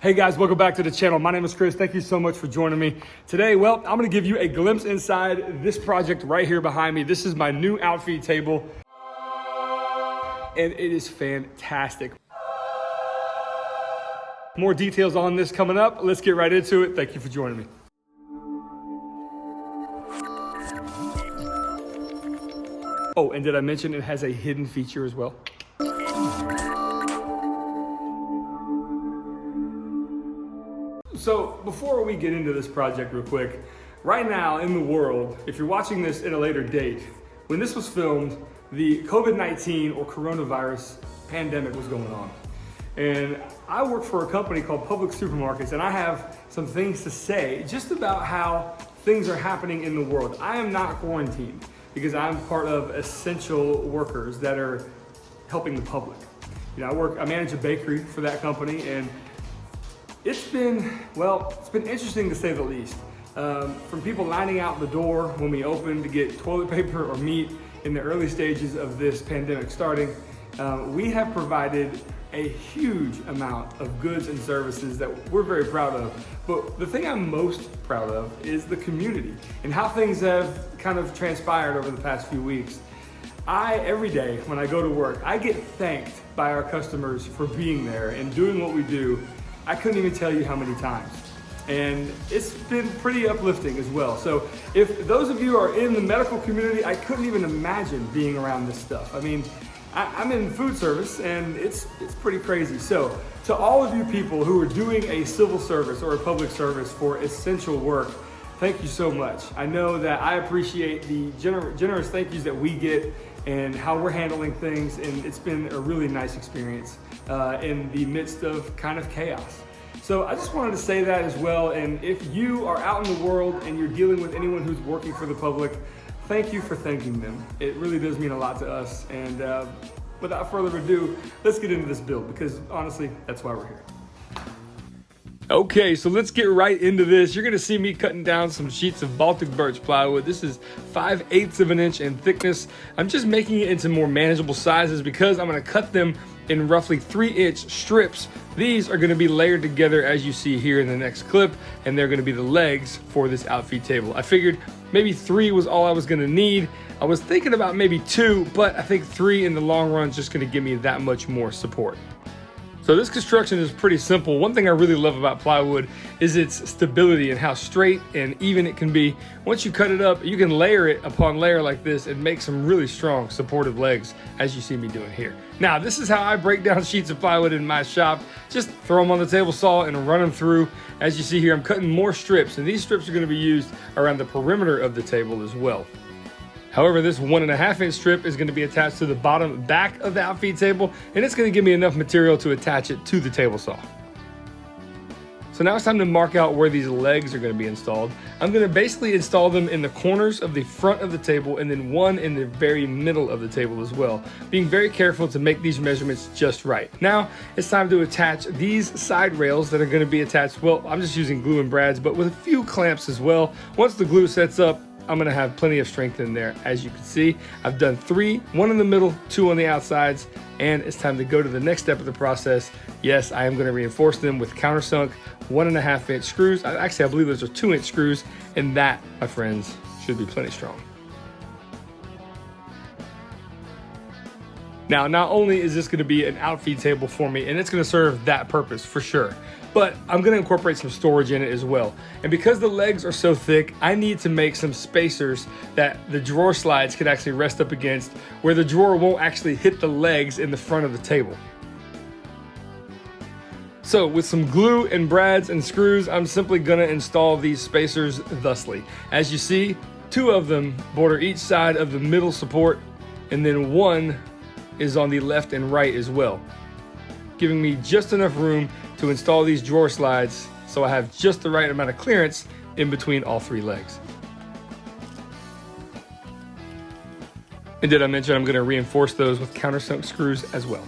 Hey guys, welcome back to the channel. My name is Chris. Thank you so much for joining me. Today, well, I'm gonna give you a glimpse inside this project right here behind me. This is my new Outfeed table, and it is fantastic. More details on this coming up. Let's get right into it. Thank you for joining me. Oh, and did I mention it has a hidden feature as well? So before we get into this project real quick, right now in the world, if you're watching this at a later date, when this was filmed, the COVID-19 or coronavirus pandemic was going on. And I work for a company called Public Supermarkets, and I have some things to say just about how things are happening in the world. I am not quarantined because I'm part of essential workers that are helping the public. You know, I manage a bakery for that company, and it's been interesting to say the least. From people lining out the door when we opened to get toilet paper or meat in the early stages of this pandemic starting, we have provided a huge amount of goods and services that we're very proud of. But the thing I'm most proud of is the community and how things have kind of transpired over the past few weeks. Every day when I go to work, I get thanked by our customers for being there and doing what we do. I couldn't even tell you how many times. And it's been pretty uplifting as well. So if those of you are in the medical community, I couldn't even imagine being around this stuff. I mean, I'm in food service and it's pretty crazy. So to all of you people who are doing a civil service or a public service for essential work, thank you so much. I know that I appreciate the generous thank yous that we get and how we're handling things, and it's been a really nice experience in the midst of kind of chaos. So I just wanted to say that as well, and if you are out in the world and you're dealing with anyone who's working for the public, thank you for thanking them. It really does mean a lot to us, and without further ado, let's get into this build, because honestly, that's why we're here. Okay, so let's get right into this. You're gonna see me cutting down some sheets of Baltic birch plywood. This is 5/8 of an inch in thickness. I'm just making it into more manageable sizes because I'm gonna cut them in roughly 3-inch strips. These are gonna be layered together as you see here in the next clip, and they're gonna be the legs for this Outfeed table. I figured maybe 3 was all I was gonna need. I was thinking about maybe 2, but I think 3 in the long run is just gonna give me that much more support. So this construction is pretty simple. One thing I really love about plywood is its stability and how straight and even it can be. Once you cut it up, you can layer it upon layer like this and make some really strong supportive legs, as you see me doing here. Now, this is how I break down sheets of plywood in my shop. Just throw them on the table saw and run them through. As you see here, I'm cutting more strips, and these strips are gonna be used around the perimeter of the table as well. However, this 1.5-inch strip is going to be attached to the bottom back of the Outfeed table, and it's going to give me enough material to attach it to the table saw. So now it's time to mark out where these legs are going to be installed. I'm going to basically install them in the corners of the front of the table and then one in the very middle of the table as well, being very careful to make these measurements just right. Now it's time to attach these side rails that are going to be attached, well, I'm just using glue and brads, but with a few clamps as well. Once the glue sets up, I'm gonna have plenty of strength in there. As you can see, I've done 3, 1 in the middle, 2 on the outsides, and it's time to go to the next step of the process. Yes, I am gonna reinforce them with countersunk 1.5-inch screws. Actually, I believe those are 2-inch screws, and that, my friends, should be plenty strong. Now, not only is this gonna be an Outfeed table for me, and it's gonna serve that purpose for sure, but I'm gonna incorporate some storage in it as well. And because the legs are so thick, I need to make some spacers that the drawer slides can actually rest up against, where the drawer won't actually hit the legs in the front of the table. So with some glue and brads and screws, I'm simply gonna install these spacers thusly. As you see, 2 of them border each side of the middle support, and then 1 is on the left and right as well, giving me just enough room to install these drawer slides so I have just the right amount of clearance in between all 3 legs. And did I mention I'm going to reinforce those with countersunk screws as well.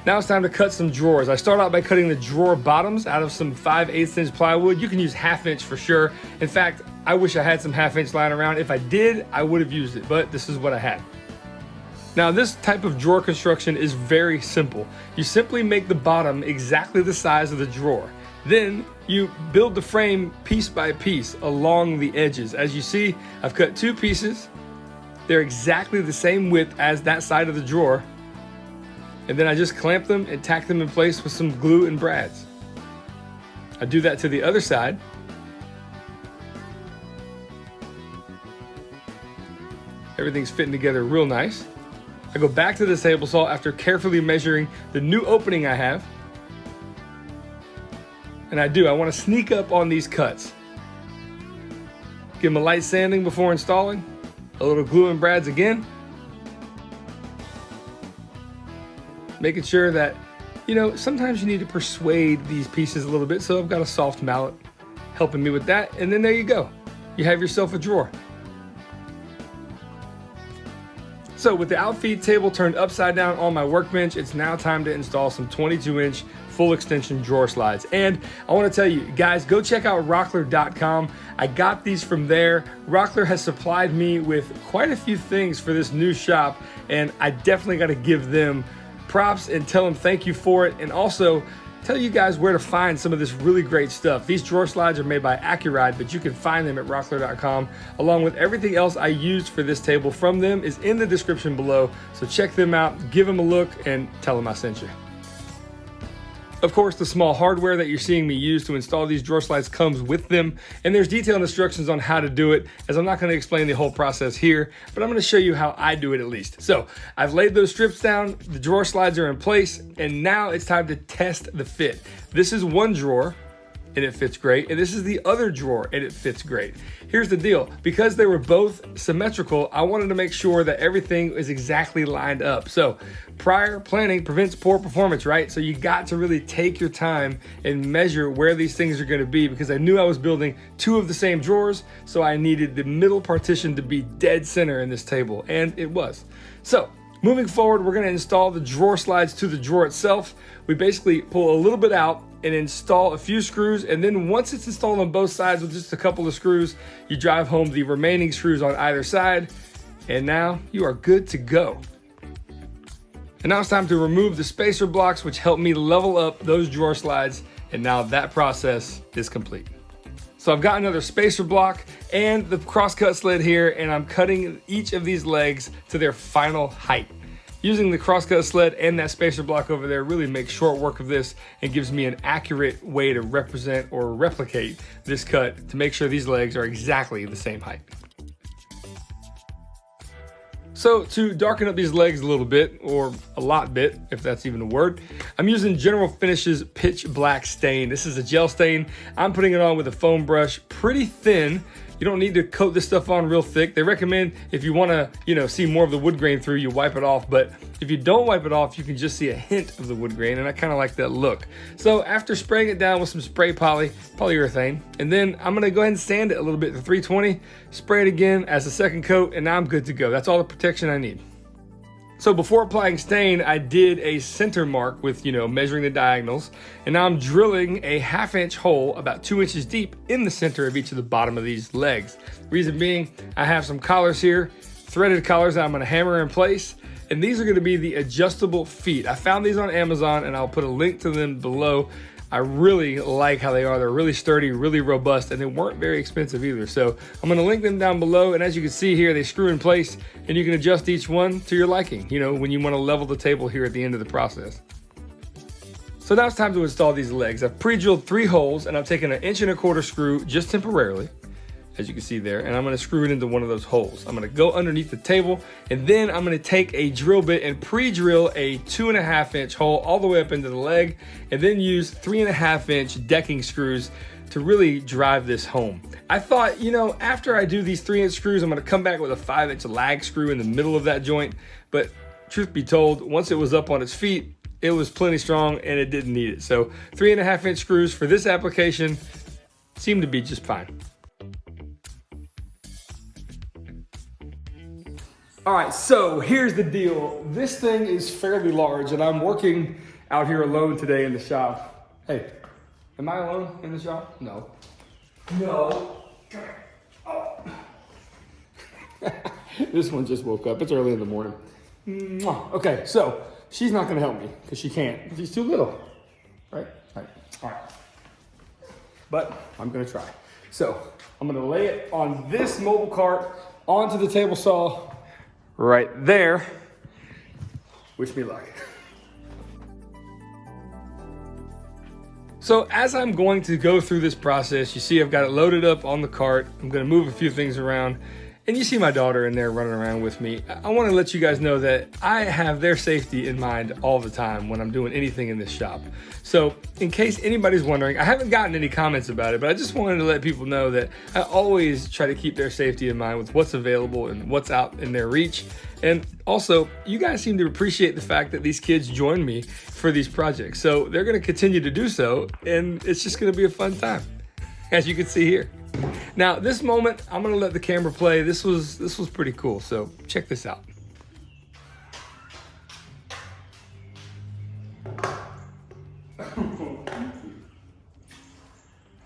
Now it's time to cut some drawers. I start out by cutting the drawer bottoms out of some 5/8-inch plywood. You can use 1/2 inch for sure. In fact, I wish I had some 1/2 inch lying around. If I did, I would have used it, but this is what I had. Now this type of drawer construction is very simple. You simply make the bottom exactly the size of the drawer. Then you build the frame piece by piece along the edges. As you see, I've cut 2 pieces. They're exactly the same width as that side of the drawer. And then I just clamp them and tack them in place with some glue and brads. I do that to the other side. Everything's fitting together real nice. I go back to the table saw after carefully measuring the new opening I have. And I want to sneak up on these cuts. Give them a light sanding before installing. A little glue and brads again. Making sure that, sometimes you need to persuade these pieces a little bit. So I've got a soft mallet helping me with that. And then there you go. You have yourself a drawer. So with the Outfeed table turned upside down on my workbench, it's now time to install some 22-inch full extension drawer slides. And I want to tell you guys, go check out rockler.com. I got these from there. Rockler has supplied me with quite a few things for this new shop, and I definitely got to give them props and tell them thank you for it, and also tell you guys where to find some of this really great stuff. These drawer slides are made by Accuride, but you can find them at rockler.com, along with everything else I used for this table from them is in the description below. So check them out, give them a look, and tell them I sent you. Of course, the small hardware that you're seeing me use to install these drawer slides comes with them, and there's detailed instructions on how to do it, as I'm not going to explain the whole process here, but I'm going to show you how I do it at least. So I've laid those strips down, the drawer slides are in place, and now it's time to test the fit. This is one drawer, and it fits great, and this is the other drawer, and it fits great. Here's the deal, because they were both symmetrical, I wanted to make sure that everything is exactly lined up. So prior planning prevents poor performance, right? So you got to really take your time and measure where these things are gonna be, because I knew I was building 2 of the same drawers, so I needed the middle partition to be dead center in this table, and it was. So moving forward, we're gonna install the drawer slides to the drawer itself. We basically pull a little bit out and install a few screws, and then once it's installed on both sides with just a couple of screws, you drive home the remaining screws on either side, and now you are good to go. And now it's time to remove the spacer blocks, which help me level up those drawer slides, and now that process is complete. So I've got another spacer block and the crosscut sled here, and I'm cutting each of these legs to their final height. Using the crosscut sled and that spacer block over there really makes short work of this and gives me an accurate way to represent or replicate this cut to make sure these legs are exactly the same height. So to darken up these legs a little bit, or a lot bit, if that's even a word, I'm using General Finishes Pitch Black Stain. This is a gel stain. I'm putting it on with a foam brush, pretty thin. You don't need to coat this stuff on real thick. They recommend if you want to, see more of the wood grain through, you wipe it off. But if you don't wipe it off, you can just see a hint of the wood grain, and I kind of like that look. So after spraying it down with some spray polyurethane, and then I'm gonna go ahead and sand it a little bit to 320, spray it again as a second coat, and now I'm good to go. That's all the protection I need. So before applying stain, I did a center mark with, measuring the diagonals, and now I'm drilling a 1/2-inch hole about 2 inches deep in the center of each of the bottom of these legs. Reason being, I have some collars here, threaded collars that I'm gonna hammer in place, and these are gonna be the adjustable feet. I found these on Amazon, and I'll put a link to them below. I really like how they are. They're really sturdy, really robust, and they weren't very expensive either. So I'm gonna link them down below, and as you can see here, they screw in place, and you can adjust each one to your liking, when you wanna level the table here at the end of the process. So now it's time to install these legs. I've pre-drilled 3 holes, and I've taken an 1¼ inch screw just temporarily, as you can see there, and I'm gonna screw it into one of those holes. I'm gonna go underneath the table, and then I'm gonna take a drill bit and pre-drill a 2.5-inch hole all the way up into the leg, and then use 3.5-inch decking screws to really drive this home. I thought, after I do these 3-inch screws, I'm gonna come back with a 5-inch lag screw in the middle of that joint, but truth be told, once it was up on its feet, it was plenty strong and it didn't need it. So 3.5-inch screws for this application seemed to be just fine. All right, so here's the deal. This thing is fairly large, and I'm working out here alone today in the shop. Hey, am I alone in the shop? No. No. Oh. This one just woke up. It's early in the morning. Mwah. Okay, so she's not gonna help me because she can't. She's too little, right? Right. All right. But I'm gonna try. So I'm gonna lay it on this mobile cart onto the table saw right there. Wish me luck. So as I'm going to go through this process, you see I've got it loaded up on the cart. I'm gonna move a few things around. And you see my daughter in there running around with me. I wanna let you guys know that I have their safety in mind all the time when I'm doing anything in this shop. So in case anybody's wondering, I haven't gotten any comments about it, but I just wanted to let people know that I always try to keep their safety in mind with what's available and what's out in their reach. And also, you guys seem to appreciate the fact that these kids join me for these projects. So they're gonna continue to do so, and it's just gonna be a fun time, as you can see here. Now, this moment, I'm gonna let the camera play. This was pretty cool, so check this out.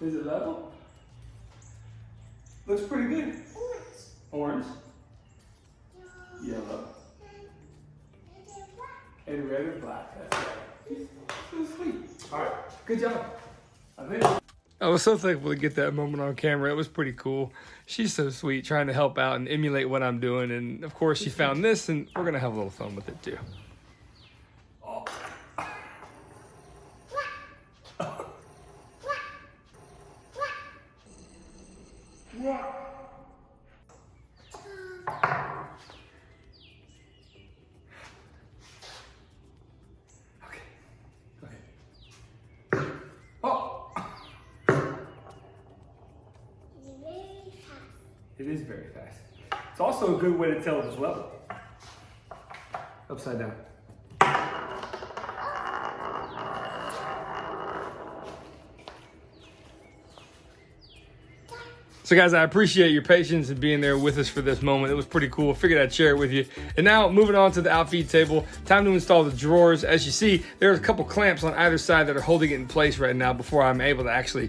Is it level? Looks pretty good. Orange. Yellow. And red and black. That's right. So sweet. All right, good job. I think. I was so thankful to get that moment on camera. It was pretty cool. She's so sweet, trying to help out and emulate what I'm doing. And of course, she found this, and we're gonna have a little fun with it too. Oh. It is very fast. It's also a good way to tell if it's level. Upside down. So guys, I appreciate your patience and being there with us for this moment. It was pretty cool. I figured I'd share it with you. And now moving on to the Outfeed table, time to install the drawers. As you see, there's a couple clamps on either side that are holding it in place right now before I'm able to actually,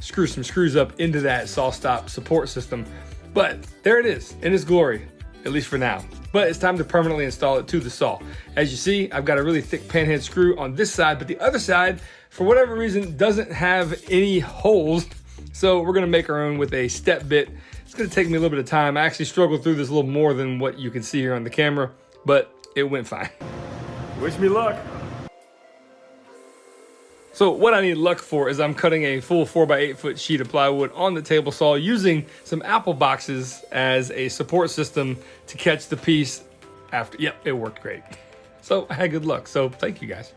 screw some screws up into that saw stop support system. But there it is in its glory, at least for now. But it's time to permanently install it to the saw. As you see, I've got a really thick panhead screw on this side, but the other side, for whatever reason, doesn't have any holes. So we're gonna make our own with a step bit. It's gonna take me a little bit of time. I actually struggled through this a little more than what you can see here on the camera, but it went fine. Wish me luck. So what I need luck for is I'm cutting a full 4x8 foot sheet of plywood on the table saw using some apple boxes as a support system to catch the piece after. Yep, it worked great. So I had good luck, so thank you guys.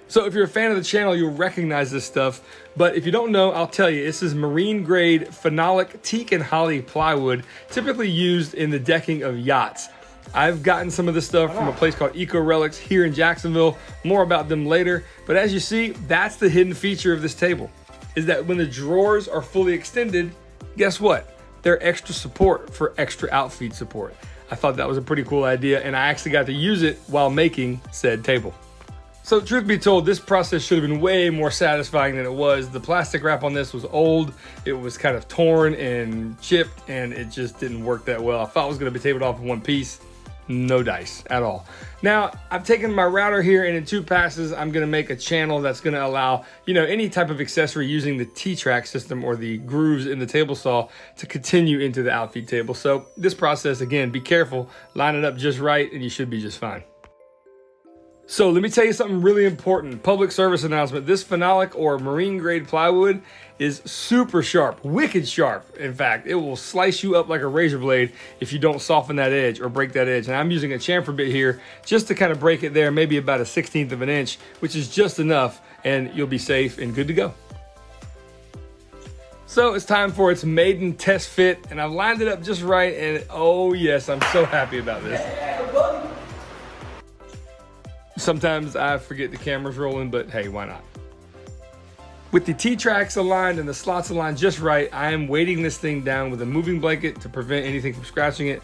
So if you're a fan of the channel, you'll recognize this stuff. But if you don't know, I'll tell you, this is marine grade phenolic teak and holly plywood, typically used in the decking of yachts. I've gotten some of this stuff from a place called Eco Relics here in Jacksonville. More about them later. But as you see, that's the hidden feature of this table, is that when the drawers are fully extended, guess what? They're extra support for extra outfeed support. I thought that was a pretty cool idea, and I actually got to use it while making said table. So truth be told, this process should have been way more satisfying than it was. The plastic wrap on this was old. It was kind of torn and chipped, and it just didn't work that well. I thought it was gonna be tabled off in one piece. No dice at all. Now, I've taken my router here, and in 2 passes, I'm gonna make a channel that's gonna allow, any type of accessory using the T-track system or the grooves in the table saw to continue into the outfeed table. So this process, again, be careful, line it up just right, and you should be just fine. So let me tell you something really important. Public service announcement. This phenolic or marine grade plywood is super sharp, wicked sharp. In fact, it will slice you up like a razor blade if you don't soften that edge or break that edge. And I'm using a chamfer bit here just to kind of break it there, maybe about 1/16 of an inch, which is just enough, and you'll be safe and good to go. So it's time for its maiden test fit, and I've lined it up just right, and oh yes, I'm so happy about this. Sometimes I forget the camera's rolling, but hey, why not? With the T-tracks aligned and the slots aligned just right, I am weighting this thing down with a moving blanket to prevent anything from scratching it.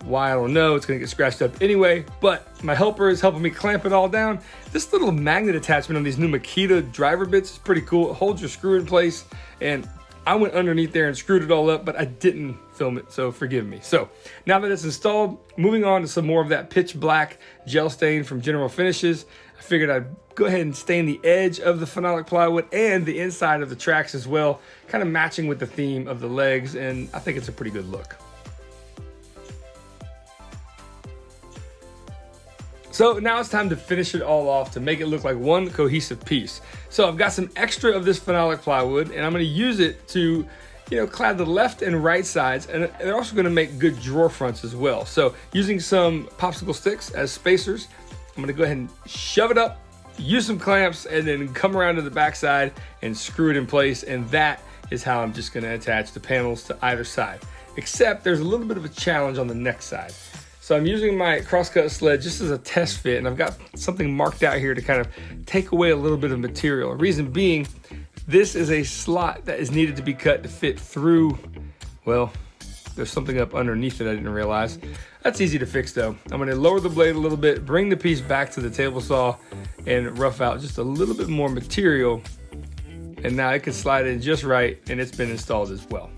Why, I don't know, it's gonna get scratched up anyway, but my helper is helping me clamp it all down. This little magnet attachment on these new Makita driver bits is pretty cool. It holds your screw in place, and I went underneath there and screwed it all up, but I didn't film it, so forgive me. So now that it's installed, moving on to some more of that pitch black gel stain from General Finishes. I figured I'd go ahead and stain the edge of the phenolic plywood and the inside of the tracks as well, kind of matching with the theme of the legs, and I think it's a pretty good look. So now it's time to finish it all off to make it look like one cohesive piece. So I've got some extra of this phenolic plywood, and I'm gonna use it to clad the left and right sides, and they're also gonna make good drawer fronts as well. So using some popsicle sticks as spacers, I'm gonna go ahead and shove it up, use some clamps, and then come around to the back side and screw it in place, and that is how I'm just gonna attach the panels to either side. Except there's a little bit of a challenge on the next side. So I'm using my crosscut sled just as a test fit, and I've got something marked out here to kind of take away a little bit of material. Reason being, this is a slot that is needed to be cut to fit through, well, there's something up underneath it I didn't realize. That's easy to fix though. I'm gonna lower the blade a little bit, bring the piece back to the table saw, and rough out just a little bit more material. And now it can slide in just right, and it's been installed as well.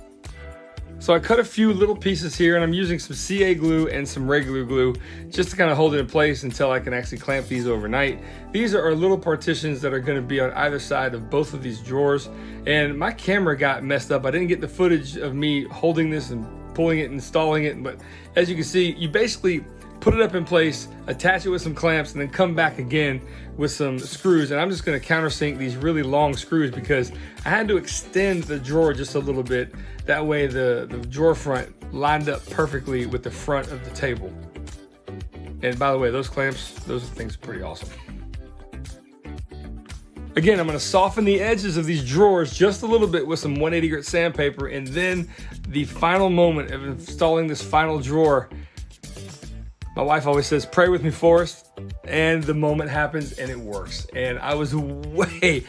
So I cut a few little pieces here, and I'm using some CA glue and some regular glue just to kind of hold it in place until I can actually clamp these overnight. These are our little partitions that are going to be on either side of both of these drawers, and my camera got messed up. I didn't get the footage of me holding this and pulling it and installing it, but as you can see, you basically put it up in place, attach it with some clamps, and then come back again with some screws. And I'm just gonna countersink these really long screws because I had to extend the drawer just a little bit. That way the drawer front lined up perfectly with the front of the table. And by the way, those clamps, those things are pretty awesome. Again, I'm gonna soften the edges of these drawers just a little bit with some 180 grit sandpaper, and then the final moment of installing this final drawer, my wife always says, pray with me, Forrest, and the moment happens and it works. And I was way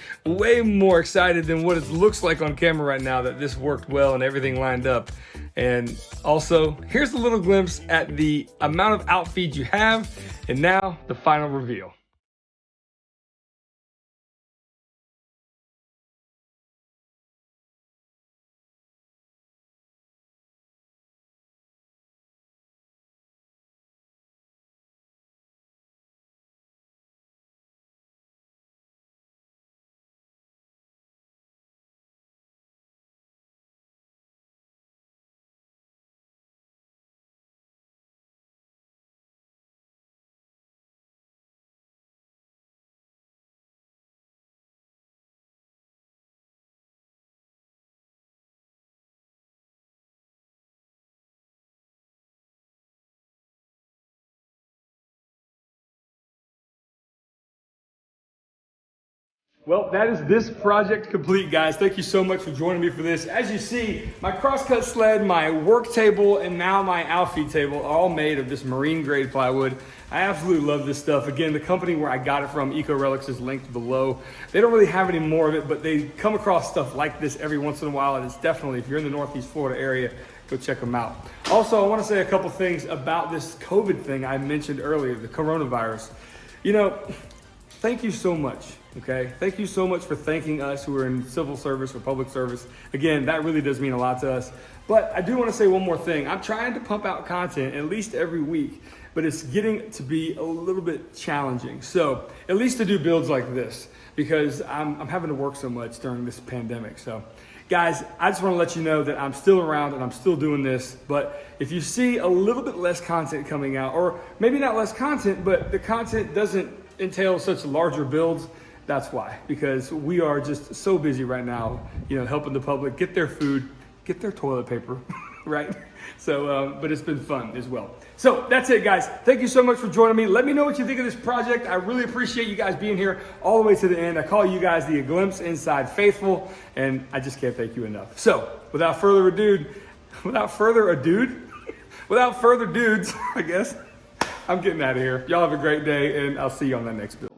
more excited than what it looks like on camera right now that this worked well and everything lined up. And also, here's a little glimpse at the amount of outfeed you have, and now the final reveal. Well, that is this project complete, guys. Thank you so much for joining me for this. As you see, my crosscut sled, my work table, and now my Outfeed table are all made of this marine grade plywood. I absolutely love this stuff. Again, the company where I got it from, Eco Relics, is linked below. They don't really have any more of it, but they come across stuff like this every once in a while, and it's definitely, if you're in the Northeast Florida area, go check them out. Also, I want to say a couple things about this COVID thing I mentioned earlier, the coronavirus. Thank you so much, okay? Thank you so much for thanking us who are in civil service or public service. Again, that really does mean a lot to us. But I do want to say one more thing. I'm trying to pump out content at least every week, but it's getting to be a little bit challenging. So at least to do builds like this, because I'm having to work so much during this pandemic. So guys, I just want to let you know that I'm still around and I'm still doing this. But if you see a little bit less content coming out, or maybe not less content, but the content doesn't entail such larger builds, that's why. Because we are just so busy right now, helping the public get their food, get their toilet paper, right? So, but it's been fun as well. So that's it, guys. Thank you so much for joining me. Let me know what you think of this project. I really appreciate you guys being here all the way to the end. I call you guys the Glimpse Inside Faithful, and I just can't thank you enough. So without further dudes, I guess, I'm getting out of here. Y'all have a great day, and I'll see you on that next build.